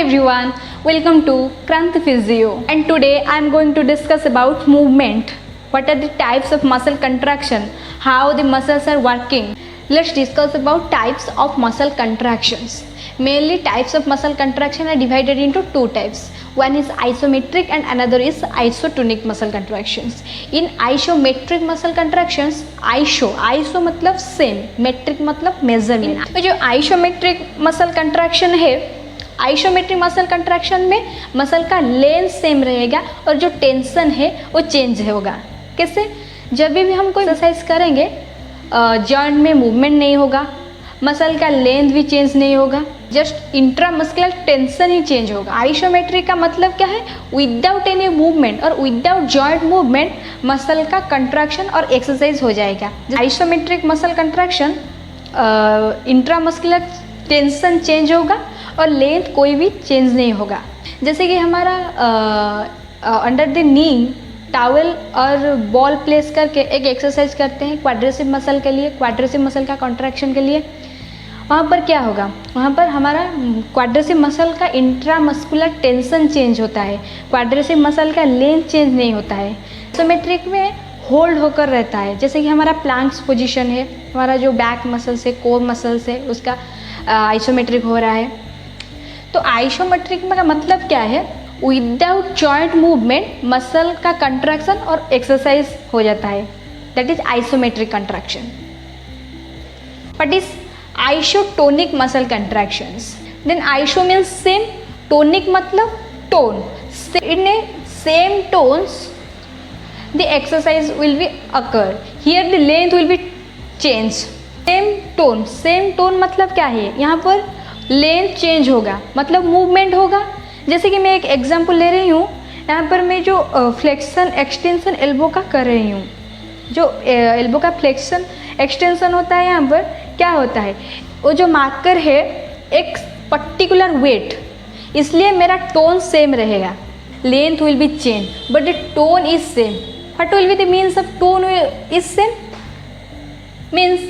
everyone, welcome to Kranti Physio, and today I am going to discuss about movement. What are the types of muscle contraction, how the muscles are working. Let's discuss about types of muscle contractions. Mainly types of muscle contraction are divided into two types. One is isometric and another is isotonic muscle contractions. In isometric muscle contractions, iso मतलब same, metric मतलब measurement. तो जो isometric muscle contraction है, isometric muscle contraction में muscle का length same रहेगा और जो टेंशन है वो चेंज होगा. कैसे? जब भी हम कोई एक्सरसाइज करेंगे जॉइंट में मूवमेंट नहीं होगा, मसल का लेंथ भी चेंज नहीं होगा, जस्ट इंट्रामस्कुलर टेंशन ही चेंज होगा. आइसोमेट्रिक का मतलब क्या है? विदाउट एनी मूवमेंट और विदाउट जॉइंट मूवमेंट मसल का कंट्रैक्शन और एक्सरसाइज हो जाएगा. Isometric muscle contraction intramuscular tension change होगा और लेंथ कोई भी चेंज नहीं होगा. जैसे कि हमारा अंडर द नी टावल और बॉल प्लेस करके एक एक्सरसाइज करते हैं क्वाड्रिसेप मसल के लिए, क्वाड्रिसेप मसल का कॉन्ट्रैक्शन के लिए. वहाँ पर क्या होगा? वहाँ पर हमारा क्वाड्रिसेप मसल का इंट्रामस्कुलर टेंशन चेंज होता है, क्वाड्रिसेप मसल का लेंथ चेंज नहीं होता है. आइसोमेट्रिक में होल्ड होकर रहता है. जैसे कि हमारा प्लांक्स पोजीशन है, हमारा जो बैक मसल से कोर मसल से उसका आइसोमेट्रिक हो रहा है. तो आइसोमेट्रिक का मतलब क्या है? विदाउट जॉइंट मूवमेंट मसल का कंट्रैक्शन और एक्सरसाइज हो जाता है. That is isometric contraction. But is isotonic muscle contractions. Then iso means same, tonic मतलब tone. In a same tones the exercise will be occur. Here the length will be changed. Same tone मतलब क्या है? यहाँ पर length change होगा मतलब movement होगा. जैसे कि मैं एक एग्जांपल ले रही हूँ. यहाँ पर मैं जो फ्लेक्शन एक्सटेंशन एल्बो का कर रही हूँ, जो एल्बो का फ्लेक्शन एक्सटेंशन होता है, यहाँ पर क्या होता है? वो जो मार्कर है एक पर्टिकुलर वेट, इसलिए मेरा टोन सेम रहेगा. Length will be change but the tone is same. What will be the means of tone is same? Means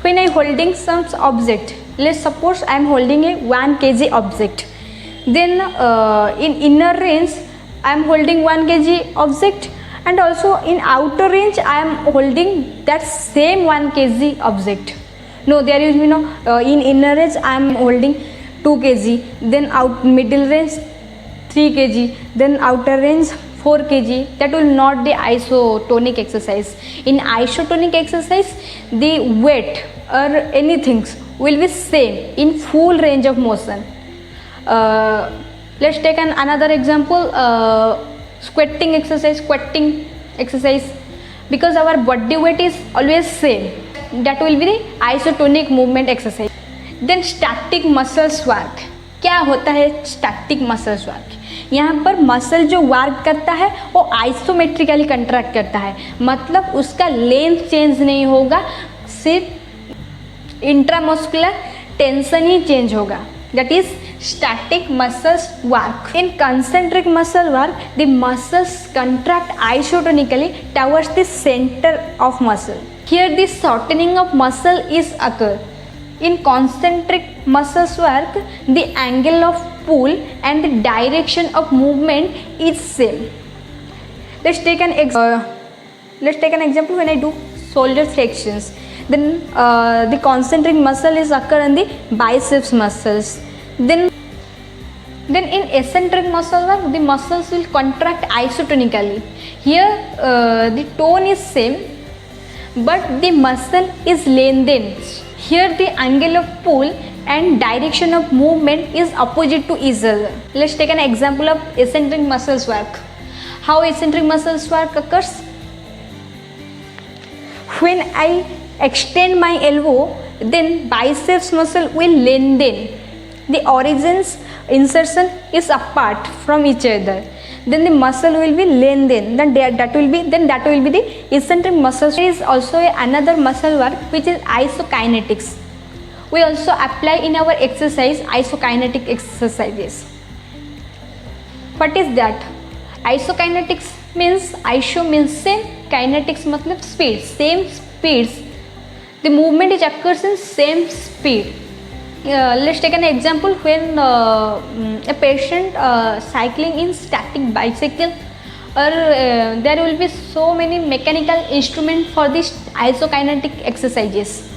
when I holding some object, let's suppose I am holding a 1 kg object, then in inner range I am holding 1 kg object, and also in outer range I am holding that same 1 kg object. No, there is in inner range I am holding 2 kg, then out middle range 3 kg, then outer range 4 kg. That will not the isotonic exercise. In isotonic exercise the weight or anything will be same in full range of motion. Let's take another example, squatting exercise. Because our body weight is always same, that will be the isotonic movement exercise. Then static muscles work. क्या होता है static muscles work? यहाँ पर muscle जो work करता है वो isometrically contract करता है, मतलब उसका लेंथ चेंज नहीं होगा, सिर्फ इंट्रामस्कुलर टेंशन ही चेंज होगा. That is static muscles work. In concentric muscle work the muscles contract isotonically towards the centre of muscle. Here the shortening of muscle is occur. In concentric muscles work, the angle of pull and the direction of movement is same. Let's take an example when I do shoulder flexsions. Then the concentric muscle is occur in the biceps muscles. Then in eccentric muscle work, the muscles will contract isotonically. Here the tone is same, but the muscle is lengthened. Here the angle of pull and direction of movement is opposite to each other. Let's take an example of eccentric muscles work. How eccentric muscles work occurs? When I extend my elbow, then biceps muscle will lengthen. The origins insertion is apart from each other. Then the muscle will be lengthened. Then that will be the eccentric muscles. There is also another muscle work which is isokinetics. We also apply in our exercise isokinetic exercises. What is that? Isokinetics means iso means same, kinetics मतलब speed, same speeds. The movement is occurs in same speed. let's take an example when a patient cycling in static bicycle, or there will be so many mechanical instruments for this isokinetic exercises.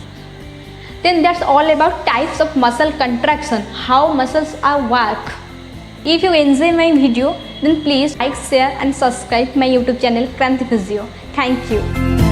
Then that's all about types of muscle contraction, how muscles are work. If you enjoy my video, then please like, share and subscribe my YouTube channel Kranti Physio. Thank you.